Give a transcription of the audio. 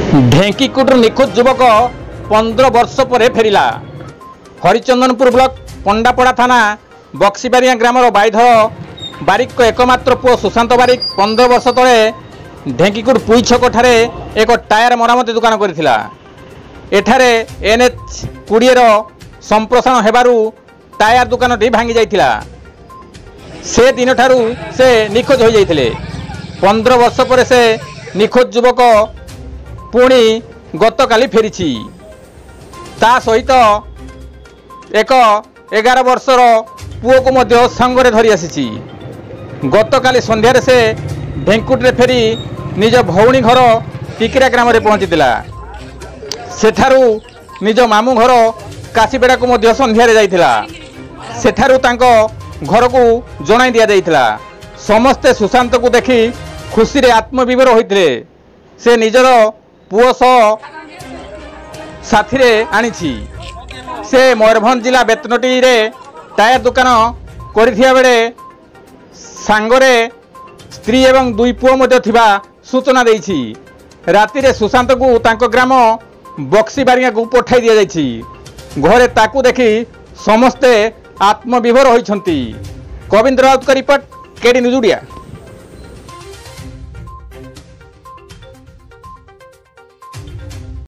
ढेंकीकुटर निखोज युवक 15 वर्ष पर फेरिला। हरिचंदनपुर ब्लॉक पंडापड़ा थाना बक्सीबारिया ग्रामर बाईधर बारिक को एकमात्र पुओ सुशांत बारिक 15 वर्ष तले ढेंकीकुट पुई छक ठारे एक टायर मरामती दुकान करथिला। एठारे NH 20 संप्रसारण हेबारु टायर दुकानटी भांगी जाइथिला। से दिन ठारू से निखोज हो जाइथिले। 15 वर्ष पर से निखोज युवक पुणी गतकाली फेरी ता सहित एक 11 वर्षर पुओ को मध्य संगरे धरी आसी। गतकाली संध्यारे से ढेंकुटे फेरी निज भौणी घर टिकिरा ग्राम में पहुंचीला। सेठारू निज मामू घर काशीपेड़ा को मध्य संध्यारे जाइथिला। सेठारू तांको घर को जणाई दिया जाइथिला। समस्ते सुशांत को देखी खुशी रे आत्मविभोर होइथिले। से निजर पुओ सह साथी रे आनिछि। से मयूरभंज जिला बेतनटी रे टायर दुकान करिथिया बेले सांगरे स्त्री एवं दुई पुओ मध्य थिबा सूचना देइछि। राति रे सुशांत को तांको ग्राम बक्सीबारिया को पठाई दिया जाइछि। घरे ताकू देखी समस्ते आत्मविभोर होइछंती। गोविंद राउत का रिपोर्ट, केडी न्यूज ओडिया।